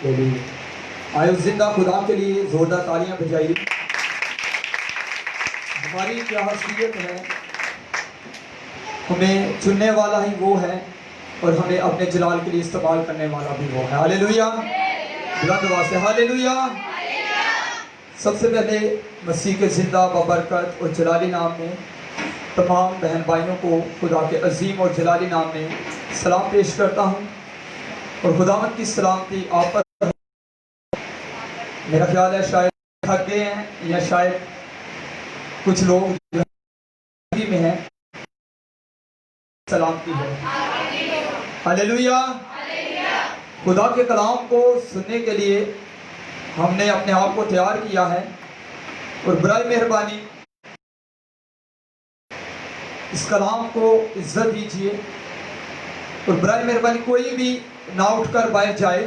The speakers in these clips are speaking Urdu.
آئے زندہ خدا کے لیے زوردار تالیاں بجائیے۔ ہماری کیا حیثیت ہے، ہمیں چننے والا ہی وہ ہے اور ہمیں اپنے جلال کے لیے استعمال کرنے والا بھی وہ ہے۔ ہاللیلویہ، بلند آواز سے ہاللیلویہ۔ سب سے پہلے مسیح کے زندہ بابرکت اور جلالی نام میں تمام بہن بھائیوں کو خدا کے عظیم اور جلالی نام میں سلام پیش کرتا ہوں، اور خداوند کی سلامتی آپ پر۔ میرا خیال ہے شاید تھک گئے ہیں، یا شاید کچھ لوگ میں ہیں، سلامتی ہے۔ ہاللیلویہ۔ خدا کے کلام کو سننے کے لیے ہم نے اپنے آپ کو تیار کیا ہے، اور برائے مہربانی اس کلام کو عزت دیجیے، اور برائے مہربانی کوئی بھی نہ اٹھ کر باہر جائے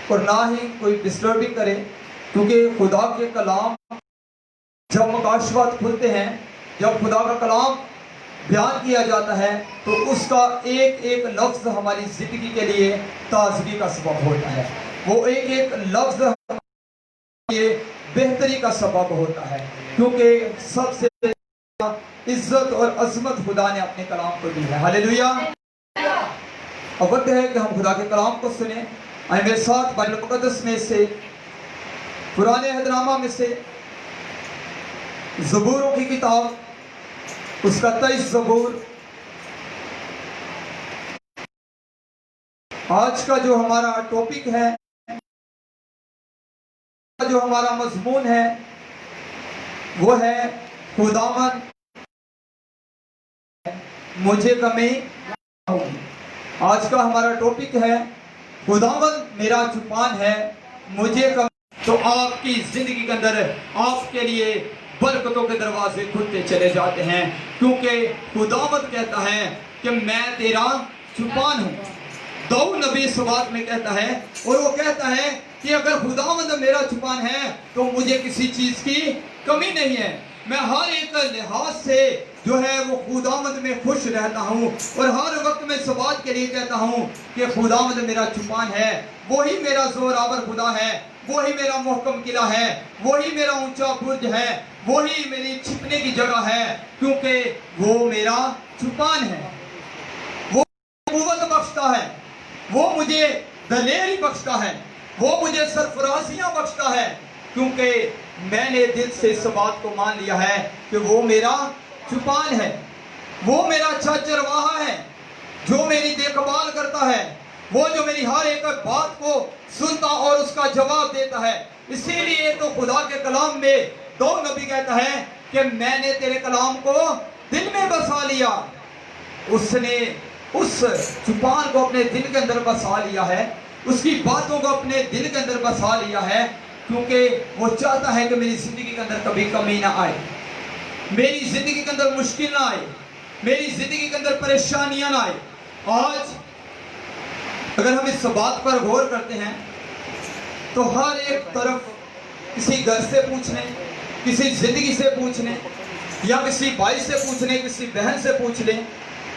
اور نہ ہی کوئی ڈسٹربنگ کرے، کیونکہ خدا کے کلام جب مکاشفات کھلتے ہیں، جب خدا کا کلام بیان کیا جاتا ہے، تو اس کا ایک ایک لفظ ہماری زندگی کے لیے تازگی کا سبب ہوتا ہے۔ وہ ایک ایک لفظ یہ بہتری کا سبب ہوتا ہے، کیونکہ سب سے عزت اور عظمت خدا نے اپنے کلام کو دی ہے۔ ہاللیلویہ۔ اب وقت ہے کہ ہم خدا کے کلام کو سنیں۔ آئے میرے ساتھ بائبل مقدس میں سے پرانے عہد نامہ میں سے زبوروں کی کتاب، اس کا 23 زبور۔ آج کا جو ہمارا ٹاپک ہے، جو ہمارا مضمون ہے، وہ ہے خداوند مجھے کمی نہ ہوگی۔ آج کا ہمارا ٹاپک ہے خداوند میرا چوپان ہے، مجھے کمی۔ تو آپ کی زندگی کے اندر آپ کے لیے برکتوں کے دروازے کھلتے چلے جاتے ہیں، کیونکہ خداوند کہتا ہے کہ میں تیرا چوپان ہوں۔ داؤد نبی اس بات میں کہتا ہے، اور وہ کہتا ہے کہ اگر خداوند میرا چوپان ہے تو مجھے کسی چیز کی کمی نہیں ہے۔ میں ہر ایک لحاظ سے جو ہے وہ خداوند میں خوش رہتا ہوں، اور ہر وقت میں اس بات کے لیے کہتا ہوں کہ خداوند میرا چوپان ہے، وہی میرا زورآور خدا ہے، وہی میرا محکم قلعہ ہے، وہی میرا اونچا برج ہے، وہی میری چھپنے کی جگہ ہے، کیونکہ وہ میرا چوپان ہے۔ وہ قوت بخشتا ہے، وہ مجھے دلیری بخشتا ہے، وہ مجھے سرفرازیاں بخشتا ہے، کیونکہ میں نے دل سے اس بات کو مان لیا ہے کہ وہ میرا چوپان ہے، وہ میرا اچھا چرواہا ہے، جو میری دیکھ بھال کرتا ہے، وہ جو میری ہر ایک بات کو سنتا اور اس کا جواب دیتا ہے۔ اسی لیے تو خدا کے کلام میں داؤد نبی کہتا ہے کہ میں نے تیرے کلام کو دل میں بسا لیا۔ اس نے اس چوپان کو اپنے دل کے اندر بسا لیا ہے، اس کی باتوں کو اپنے دل کے اندر بسا لیا ہے، کیونکہ وہ چاہتا ہے کہ میری زندگی کے اندر کبھی کمی نہ آئے، میری زندگی کے اندر مشکل نہ آئے، میری زندگی کے اندر پریشانیاں نہ آئے۔ آج اگر ہم اس بات پر غور کرتے ہیں تو ہر ایک طرف کسی گھر سے پوچھنے، کسی زندگی سے پوچھنے، یا کسی بھائی سے پوچھنے، کسی بہن سے پوچھ لیں،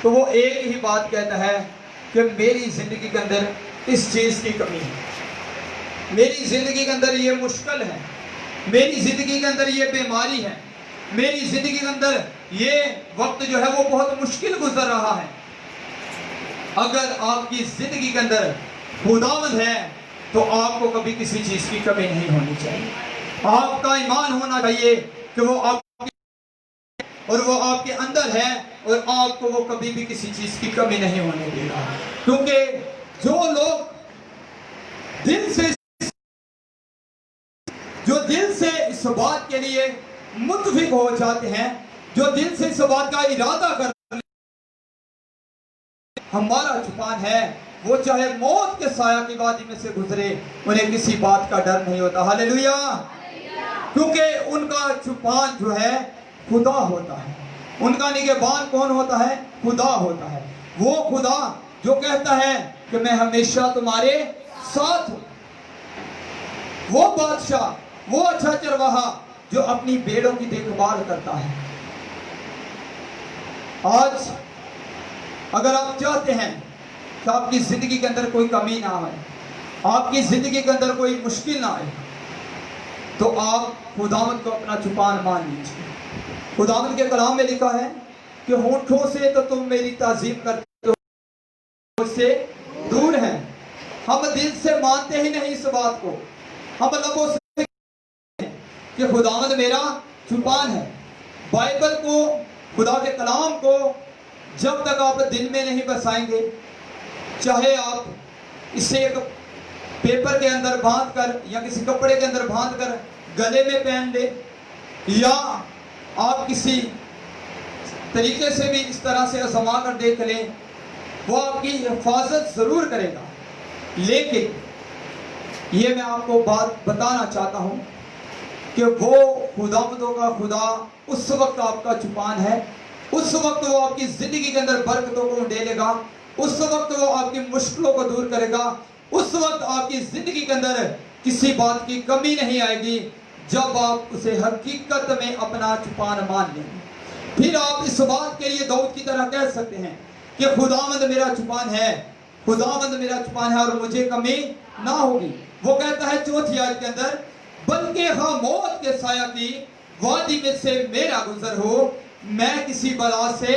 تو وہ ایک ہی بات کہتا ہے کہ میری زندگی کے اندر اس چیز کی کمی ہے، میری زندگی کے اندر یہ مشکل ہے، میری زندگی کے اندر یہ بیماری ہے، میری زندگی کے اندر یہ وقت جو ہے وہ بہت مشکل گزر رہا ہے۔ اگر آپ کی زندگی کے اندر خداوند ہے تو آپ کو کبھی کسی چیز کی کمی نہیں ہونی چاہیے۔ آپ کا ایمان ہونا چاہیے کہ وہ آپ اور وہ آپ کے اندر ہے، اور آپ کو وہ کبھی بھی کسی چیز کی کمی نہیں ہونے دے گا، کیونکہ جو لوگ دل سے اس بات کے لیے متفق ہو جاتے ہیں، جو دل سے اس بات کا ارادہ کرتے ہیں ہمارا چوپان ہے، وہ چاہے موت کے سایہ کی وادی میں سے گزرے، انہیں کسی بات کا ڈر نہیں ہوتا۔ ہاللیلویہ۔ کیونکہ ان کا چوپان جو ہے خدا ہوتا ہے، ان کا نگہبان کون ہوتا ہے؟ خدا ہوتا ہے۔ وہ خدا جو کہتا ہے کہ میں ہمیشہ تمہارے ساتھ ہوں، وہ بادشاہ، وہ اچھا چرواہا جو اپنی بھیڑوں کی دیکھ بھال کرتا ہے۔ آج اگر آپ چاہتے ہیں کہ آپ کی زندگی کے اندر کوئی کمی نہ آئے، آپ کی زندگی کے اندر کوئی مشکل نہ آئے تو آپ خداوند کو اپنا چپان مان لیجیے۔ خداوند کے کلام میں لکھا ہے کہ ہونٹوں سے تو تم میری تعظیم کرتے ہو، مجھ سے دور ہیں۔ ہم دل سے مانتے ہی نہیں اس بات کو، ہم لبوں سے کہ خداوند میرا چپان ہے۔ بائبل کو، خدا کے کلام کو جب تک آپ دل میں نہیں بسائیں گے، چاہے آپ اسے ایک پیپر کے اندر باندھ کر یا کسی کپڑے کے اندر باندھ کر گلے میں پہن لے، یا آپ کسی طریقے سے بھی اس طرح سے آزما کر دیکھ لیں، وہ آپ کی حفاظت ضرور کرے گا۔ لیکن یہ میں آپ کو بات بتانا چاہتا ہوں کہ وہ خداوندوں کا خدا اس وقت آپ کا چپان ہے، اس وقت وہ آپ کی زندگی کے اندر برکتوں کو ڈالے گا، اس وقت وہ آپ کی مشکلوں کو دور کرے گا، اس وقت آپ کی زندگی کے اندر کسی بات کی کمی نہیں آئے گی جب آپ اسے حقیقت میں اپنا چپان مان لیں گے۔ پھر آپ اس بات کے لیے داؤد کی طرح کہہ سکتے ہیں کہ خداوند میرا چپان ہے، خداوند میرا چپان ہے اور مجھے کمی نہ ہوگی۔ وہ کہتا ہے 4 آیت کے اندر، بلکہ ہاں موت کے سایہ کی وادی میں سے میرا گزر ہو، میں کسی بلا سے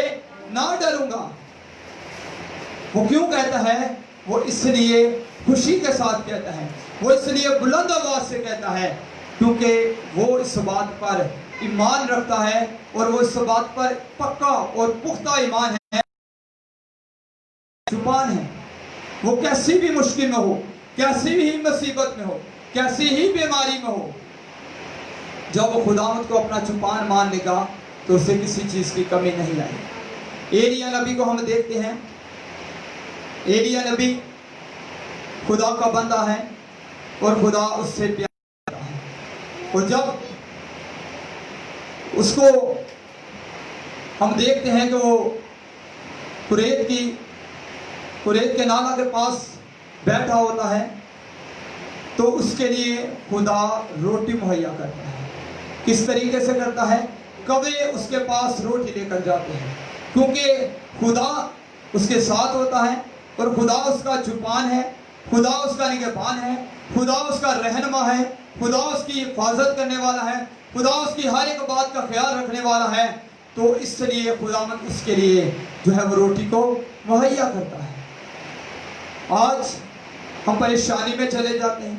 نہ ڈروں گا۔ وہ کیوں کہتا ہے؟ وہ اس لیے خوشی کے ساتھ کہتا ہے، وہ اس لیے بلند آواز سے کہتا ہے کیونکہ وہ اس بات پر ایمان رکھتا ہے اور وہ اس بات پر پکا اور پختہ ایمان ہے، چپان ہے۔ وہ کیسی بھی مشکل میں ہو، کیسی بھی مصیبت میں ہو، کیسی ہی بیماری میں ہو، جب وہ خداوند کو اپنا چپان مان لے گا تو اسے کسی چیز کی کمی نہیں آئے۔ ایلیا نبی کو ہم دیکھتے ہیں، ایلیا نبی خدا کا بندہ ہے اور خدا اس سے پیار کرتا ہے، اور جب اس کو ہم دیکھتے ہیں کہ وہ قریت کے نالہ کے پاس بیٹھا ہوتا ہے تو اس کے لیے خدا روٹی مہیا کرتا ہے۔ کس طریقے سے کرتا ہے؟ کوے اس کے پاس روٹی لے کر جاتے ہیں، کیونکہ خدا اس کے ساتھ ہوتا ہے اور خدا اس کا چپان ہے، خدا اس کا نگہبان ہے، خدا اس کا رہنما ہے، خدا اس کی حفاظت کرنے والا ہے، خدا اس کی ہر ایک بات کا خیال رکھنے والا ہے۔ تو اس لیے خداوند اس کے لیے جو ہے وہ روٹی کو مہیا کرتا ہے۔ آج ہم پریشانی میں چلے جاتے ہیں،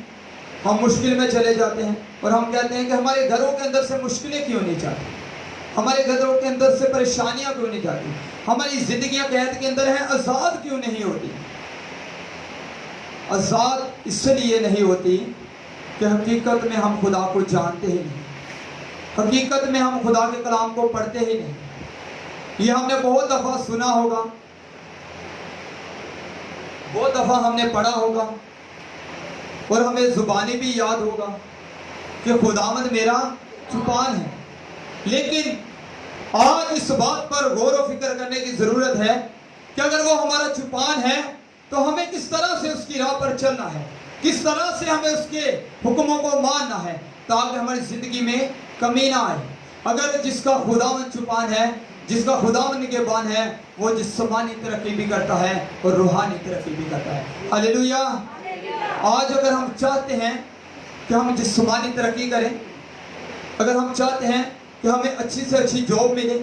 ہم مشکل میں چلے جاتے ہیں اور ہم کہتے ہیں کہ ہمارے گھروں کے اندر سے مشکلیں کیوں نہیں جاتی، ہمارے گھروں کے اندر سے پریشانیاں کیوں نہیں جاتی، ہماری زندگیاں قید کے اندر ہیں، آزاد کیوں نہیں ہوتی؟ آزاد اس لیے نہیں ہوتی کہ حقیقت میں ہم خدا کو جانتے ہی نہیں، حقیقت میں ہم خدا کے کلام کو پڑھتے ہی نہیں۔ یہ ہم نے بہت دفعہ سنا ہوگا، بہت دفعہ ہم نے پڑھا ہوگا اور ہمیں زبانی بھی یاد ہوگا کہ خداوند میرا چپان ہے، لیکن آج اس بات پر غور و فکر کرنے کی ضرورت ہے کہ اگر وہ ہمارا چپان ہے تو ہمیں کس طرح سے اس کی راہ پر چلنا ہے، کس طرح سے ہمیں اس کے حکموں کو ماننا ہے تاکہ ہماری زندگی میں کمی نہ آئے۔ اگر جس کا خداوند چپان ہے، جس کا خداوند نگہبان ہے، وہ جسمانی ترقی بھی کرتا ہے اور روحانی ترقی بھی کرتا ہے۔ ہلیلویا۔ آج اگر ہم چاہتے ہیں کہ ہم جسمانی ترقی کریں، اگر ہم چاہتے ہیں کہ ہمیں اچھی سے اچھی جاب ملے،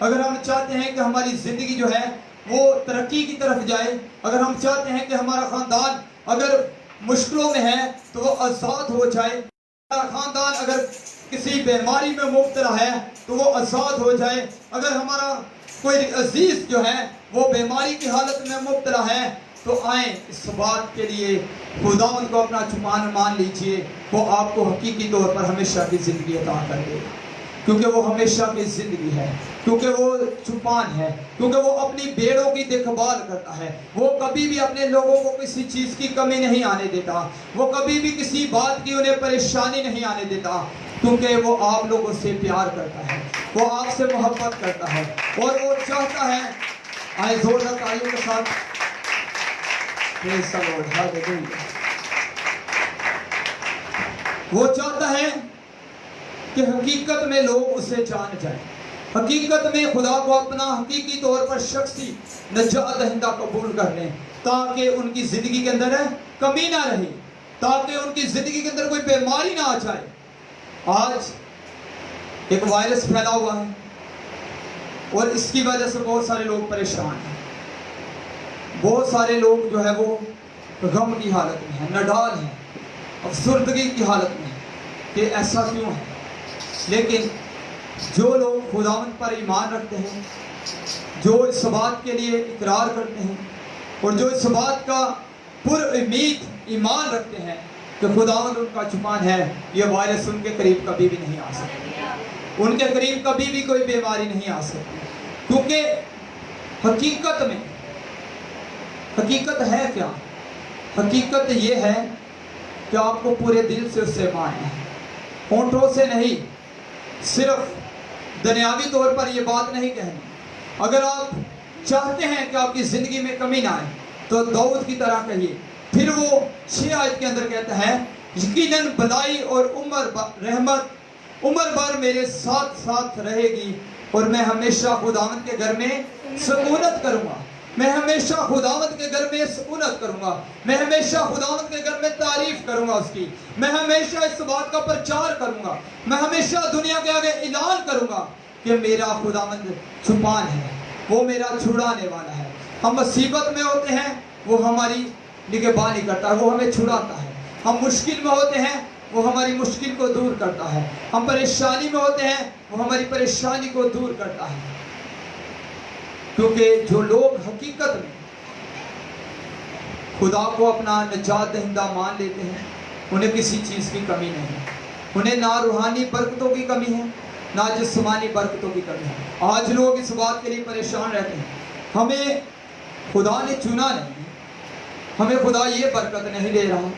اگر ہم چاہتے ہیں کہ ہماری زندگی جو ہے وہ ترقی کی طرف جائے، اگر ہم چاہتے ہیں کہ ہمارا خاندان اگر مشکلوں میں ہے تو وہ آزاد ہو جائے، ہمارا خاندان اگر کسی بیماری میں مبتلا ہے تو وہ آزاد ہو جائے، اگر ہمارا کوئی عزیز جو ہے وہ بیماری کی حالت میں مبتلا ہے، تو آئیں اس بات کے لیے خداوند کو اپنا چپان مان لیجئے، وہ آپ کو حقیقی طور پر ہمیشہ کی زندگی عطا کر دے گا، کیونکہ وہ ہمیشہ کی زندگی ہے، کیونکہ وہ چپان ہے، کیونکہ وہ اپنی بھیڑوں کی دیکھ بھال کرتا ہے، وہ کبھی بھی اپنے لوگوں کو کسی چیز کی کمی نہیں آنے دیتا، وہ کبھی بھی کسی بات کی انہیں پریشانی نہیں آنے دیتا، کیونکہ وہ آپ لوگوں سے پیار کرتا ہے، وہ آپ سے محبت کرتا ہے اور وہ چاہتا ہے۔ آئے زوردار تالیوں کے ساتھ Praise the Lord. Hallelujah. وہ چاہتا ہے کہ حقیقت میں لوگ اسے جان جائیں، حقیقت میں خدا کو اپنا حقیقی طور پر شخصی نجات دہندہ قبول کر لیں، تاکہ ان کی زندگی کے اندر کمی نہ رہے، تاکہ ان کی زندگی کے اندر کوئی بیماری نہ آ جائے۔ آج ایک وائرس پھیلا ہوا ہے اور اس کی وجہ سے بہت سارے لوگ پریشان ہیں، بہت سارے لوگ جو ہے وہ غم کی حالت میں ہیں، نڈال ہیں، افسردگی کی حالت میں ہیں کہ ایسا کیوں ہے۔ لیکن جو لوگ خداوند پر ایمان رکھتے ہیں، جو اس بات کے لیے اقرار کرتے ہیں اور جو اس بات کا پر امید ایمان رکھتے ہیں کہ خداوند ان کا چوپان ہے، یہ وائرس ان کے قریب کبھی بھی نہیں آ سکتی، ان کے قریب کبھی بھی کوئی بیماری نہیں آ سکتی۔ کیونکہ حقیقت میں حقیقت ہے کیا؟ حقیقت یہ ہے کہ آپ کو پورے دل سے اس سے ماننا ہے، ہونٹوں سے نہیں، صرف دنیاوی طور پر یہ بات نہیں کہنی۔ اگر آپ چاہتے ہیں کہ آپ کی زندگی میں کمی نہ آئے تو داؤد کی طرح کہیے۔ پھر وہ 6 آیت کے اندر کہتا ہے، یقیناً بھلائی اور رحمت عمر بھر میرے ساتھ ساتھ رہے گی، اور میں ہمیشہ خداوند کے گھر میں سکونت کروں گا، میں ہمیشہ خداوند کے گھر میں سکونت کروں گا، میں ہمیشہ خداوند کے گھر میں تعریف کروں گا اس کی، میں ہمیشہ اس بات کا پرچار کروں گا، میں ہمیشہ دنیا کے آگے اعلان کروں گا کہ میرا خداوند چوپان ہے، وہ میرا چھڑانے والا ہے۔ ہم مصیبت میں ہوتے ہیں، وہ ہماری نگہبانی کرتا ہے، وہ ہمیں چھڑاتا ہے۔ ہم مشکل میں ہوتے ہیں، وہ ہماری مشکل کو دور کرتا ہے۔ ہم پریشانی میں ہوتے ہیں، وہ ہماری پریشانی کو دور کرتا ہے۔ کیونکہ جو لوگ حقیقت میں خدا کو اپنا نجات دہندہ مان لیتے ہیں، انہیں کسی چیز کی کمی نہیں، انہیں نہ روحانی برکتوں کی کمی ہے، نہ جسمانی برکتوں کی کمی ہے۔ آج لوگ اس بات کے لیے پریشان رہتے ہیں، ہمیں خدا نے چنا نہیں، ہمیں خدا یہ برکت نہیں دے رہا،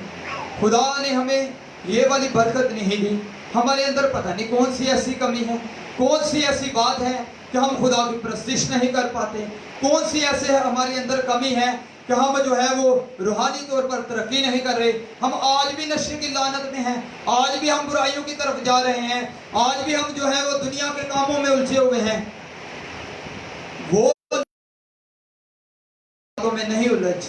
خدا نے ہمیں یہ والی برکت نہیں دی، ہمارے اندر پتہ نہیں کون سی ایسی کمی ہے، کون سی ایسی بات ہے کہ ہم خدا کی پرستش نہیں کر پاتے، کون سی ایسے ہمارے اندر کمی ہے کہ ہم جو ہے وہ روحانی طور پر ترقی نہیں کر رہے، ہم آج بھی نشے کی لعنت میں ہیں، آج بھی ہم برائیوں کی طرف جا رہے ہیں، آج بھی ہم جو ہے وہ دنیا کے کاموں میں الجھے ہوئے ہیں۔ وہ میں نہیں الجھ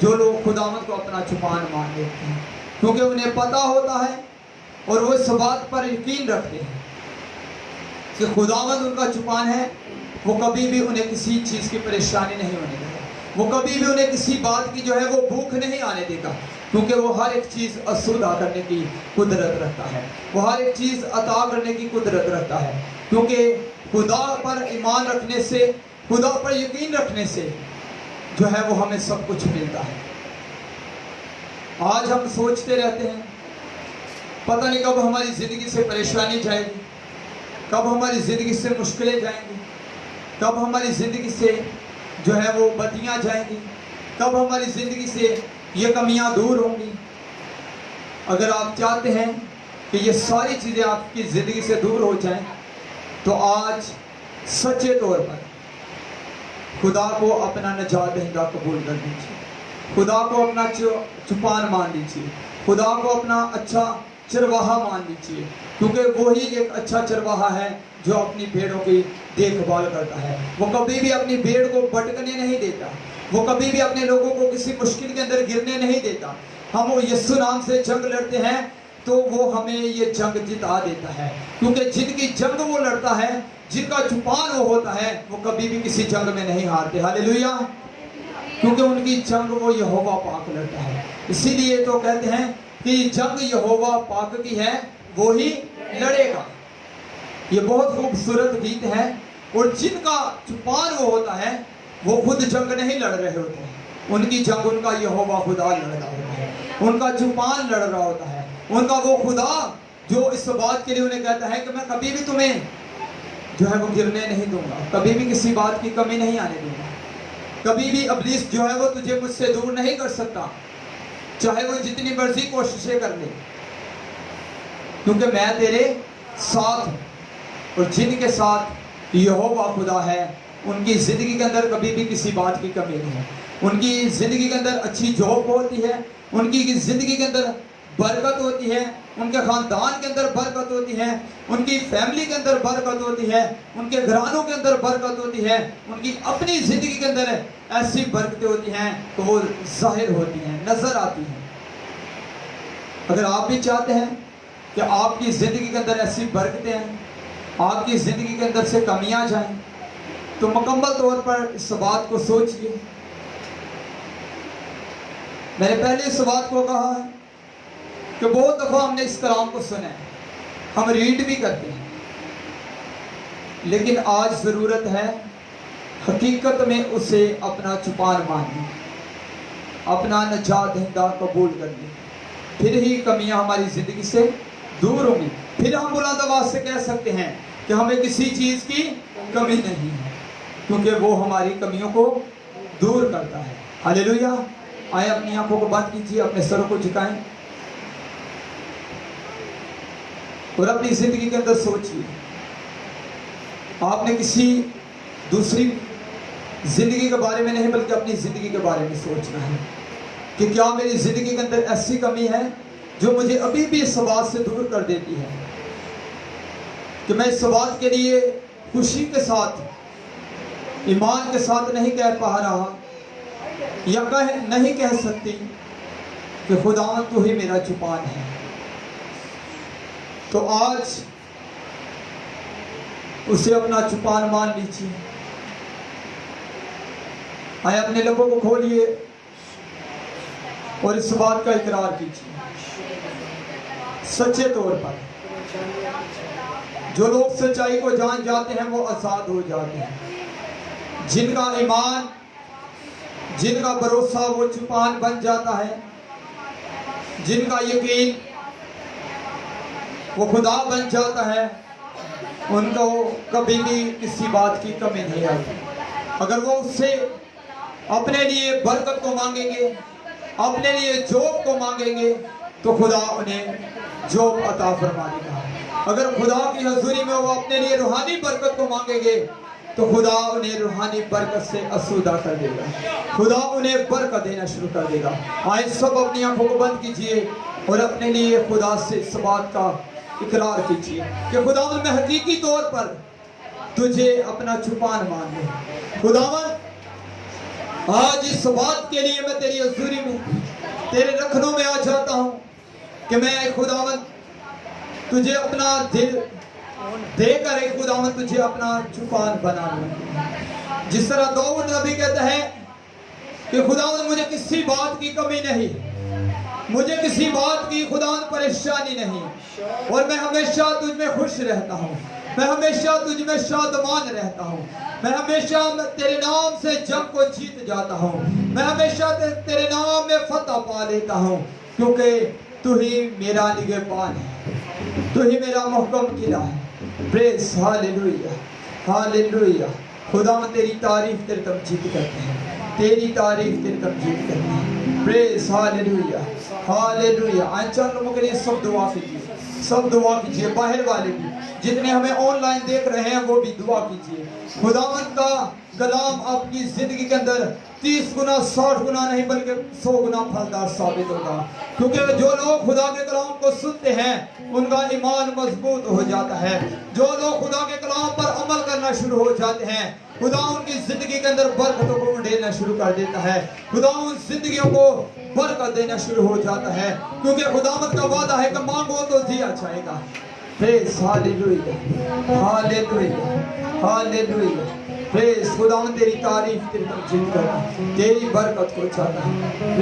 جو لوگ خداوند کو اپنا چوپان مان لیتے ہیں، کیونکہ انہیں پتا ہوتا ہے اور وہ اس بات پر یقین رکھتے ہیں کہ خداوند ان کا چوپان ہے، وہ کبھی بھی انہیں کسی چیز کی پریشانی نہیں ہونے دے گا، وہ کبھی بھی انہیں کسی بات کی جو ہے وہ بھوک نہیں آنے دے گا، کیونکہ وہ ہر ایک چیز اسودہ کرنے کی قدرت رکھتا ہے، وہ ہر ایک چیز عطا کرنے کی قدرت رکھتا ہے۔ کیونکہ خدا پر ایمان رکھنے سے، خدا پر یقین رکھنے سے جو ہے وہ ہمیں سب کچھ ملتا ہے۔ آج ہم سوچتے رہتے ہیں پتہ نہیں کب ہماری زندگی سے پریشانی جائے گی، کب ہماری زندگی سے مشکلیں جائیں گی، کب ہماری زندگی سے جو ہے وہ بدیاں جائیں گی، کب ہماری زندگی سے یہ کمیاں دور ہوں گی۔ اگر آپ چاہتے ہیں کہ یہ ساری چیزیں آپ کی زندگی سے دور ہو جائیں تو آج سچے طور پر خدا کو اپنا نجات دہندہ قبول کر دیجیے، خدا کو اپنا چوپان مان لیجیے، خدا کو اپنا اچھا چرواہا مان لیجیے، کیونکہ وہی ایک اچھا چرواہا ہے جو اپنی بھیڑوں کی دیکھ بھال کرتا ہے۔ وہ کبھی بھی اپنی بھیڑ کو بھٹکنے نہیں دیتا، وہ کبھی بھی اپنے لوگوں کو کسی مشکل کے اندر گرنے نہیں دیتا۔ ہم وہ یسوع نام سے جنگ لڑتے ہیں تو وہ ہمیں یہ جنگ جتا دیتا ہے، کیونکہ جن کی جنگ وہ لڑتا ہے، جن کا چوپان وہ ہوتا ہے، وہ کبھی بھی کسی جنگ میں نہیں ہارتے۔ ہاللیلویہ! کیونکہ ان کی جنگ وہ یہوہ پاک لڑتا ہے۔ اسی لیے تو کہتے ہیں کہ جنگ یہوہ پاک کی ہے، وہی لڑے گا۔ یہ بہت خوبصورت گیت ہے، اور جن کا چوپان وہ ہوتا ہے وہ خود جنگ نہیں لڑ رہے ہوتے ہیں، ان کی جنگ ان کا یہوہ خدا لڑ رہا ہوتا ہے، ان کا چوپان لڑ رہا ہوتا ہے، ان کا وہ خدا جو اس بات کے لیے انہیں کہتا ہے کہ میں کبھی بھی تمہیں جو ہے وہ گرنے نہیں دوں گا، کبھی بھی کسی بات کی کمی نہیں آنے دوں گا، کبھی بھی ابلیس جو ہے وہ تجھے مجھ سے دور نہیں کر سکتا، چاہے وہ جتنی مرضی کوششیں کر لے، کیونکہ میں تیرے ساتھ ہوں۔ اور جن کے ساتھ یہوہ خدا ہے ان کی زندگی کے اندر کبھی بھی کسی بات کی کمی نہیں ہے، ان کی زندگی کے اندر اچھی جاب ہوتی ہے، ان کی زندگی کے اندر برکت ہوتی ہے، ان کے خاندان کے اندر برکت ہوتی ہے، ان کی فیملی کے اندر برکت ہوتی ہے، ان کے گھرانوں کے اندر برکت ہوتی ہے، ان کی اپنی زندگی کے اندر ایسی برکتیں ہوتی ہیں کہ وہ ظاہر ہوتی ہیں، نظر آتی ہیں۔ اگر آپ بھی چاہتے ہیں کہ آپ کی زندگی کے اندر ایسی برکتیں ہیں، آپ کی زندگی کے اندر سے کمیاں جائیں، تو مکمل طور پر اس بات کو سوچئے۔ میں نے پہلے اس بات کو کہا ہے کہ بہت دفعہ ہم نے اس کلام کو سنا ہے، ہم ریڈ بھی کرتے ہیں، لیکن آج ضرورت ہے حقیقت میں اسے اپنا چوپان ماننے، اپنا نجات دہندہ قبول کرنے، پھر ہی کمیاں ہماری زندگی سے دور ہوں گی۔ پھر ہم بلند آواز سے کہہ سکتے ہیں کہ ہمیں کسی چیز کی کمی نہیں ہے، کیونکہ وہ ہماری کمیوں کو دور کرتا ہے۔ ہاللیلویہ۔ آئے اپنی آنکھوں کو بند کیجیے، اپنے سروں کو جھکائیں اور اپنی زندگی کے اندر سوچئے، آپ نے کسی دوسری زندگی کے بارے میں نہیں بلکہ اپنی زندگی کے بارے میں سوچنا ہے کہ کیا میری زندگی کے اندر ایسی کمی ہے جو مجھے ابھی بھی اس بات سے دور کر دیتی ہے کہ میں اس بات کے لیے خوشی کے ساتھ، ایمان کے ساتھ نہیں کہہ پا رہا یا نہیں کہہ سکتی کہ خداوند تو ہی میرا چوپان ہے۔ تو آج اسے اپنا چوپان مان لیجیے۔ آئے اپنے لبوں کو کھولیے اور اس بات کا اقرار کیجیے سچے طور پر۔ جو لوگ سچائی کو جان جاتے ہیں وہ آزاد ہو جاتے ہیں، جن کا ایمان، جن کا بھروسہ وہ چوپان بن جاتا ہے، جن کا یقین وہ خدا بن جاتا ہے، ان کو کبھی بھی کسی بات کی کمی نہیں آتی۔ اگر وہ اس سے اپنے لیے برکت کو مانگیں گے، اپنے لیے جوب کو مانگیں گے، تو خدا انہیں جوب عطا فرمائے گا۔ اگر خدا کی حضوری میں وہ اپنے لیے روحانی برکت کو مانگیں گے تو خدا انہیں روحانی برکت سے آسودہ کر دے گا، خدا انہیں برکت دینا شروع کر دے گا۔ آئے سب اپنی آنکھوں کو بند کیجئے اور اپنے لیے خدا سے اس بات کا اقرار کیجئے کہ خداوند میں حقیقی طور پر تجھے اپنا چوپان مان لوں۔ خداوند آج اس بات کے لیے میں تیری حضوری میں، تیرے رکھنوں میں آ جاتا ہوں کہ میں خداوند تجھے اپنا دل دے کر ایک خداوند تجھے اپنا چوپان بنا لوں۔ جس طرح داؤد نبی کہتا ہے کہ خداوند مجھے کسی بات کی کمی نہیں، مجھے کسی بات کی خداوند پریشانی نہیں، اور میں ہمیشہ تجھ میں خوش رہتا ہوں، میں ہمیشہ تجھ میں شادمان رہتا ہوں، میں ہمیشہ تیرے نام سے جنگ کو جیت جاتا ہوں، میں ہمیشہ تیرے نام میں فتح پا لیتا ہوں، کیونکہ تو ہی میرا نگہبان ہے، تو ہی میرا محکم قلعہ ہے۔ پریز ہاللیلویہ، ہاللیلویہ۔ خداوند تیری تعریف، تیری تمجید کرتے ہیں، تیری تعریف، تیری تمجید کرتے ہیں۔ پریز ہاللیلویہ، ہاللیلویہ۔ آئیں چند لوگوں کے لیے سب دعا کیجیے، سب دعا کیجیے، باہر والے بھی، جتنے ہمیں آن لائن دیکھ رہے ہیں وہ بھی دعا کیجیے۔ خداوند کا کلام آپ کی زندگی کے اندر 30 گنا 60 گنا نہیں بلکہ 100 گنا پھلدار ثابت ہوگا، کیونکہ جو لوگ خدا کے کلام کو سنتے ہیں ان کا ایمان مضبوط ہو جاتا ہے۔ جو لوگ خدا کے کلام پر عمل کرنا شروع ہو جاتے ہیں، خدا ان کی زندگی کے اندر برکتوں کو ڈھیرنا شروع کر دیتا ہے، خدا ان زندگیوں کو برکت دینا شروع ہو جاتا ہے، کیونکہ خداوند کا وعدہ ہے کہ مانگو تو دیا جائے گا۔ پریز ہاللیلویہ، ہاللیلویہ، ہاللیلویہ۔ پریز خداوند تیری تعریف، تیری تمجید کرنا، تیری برکت کو چاہتا ہے۔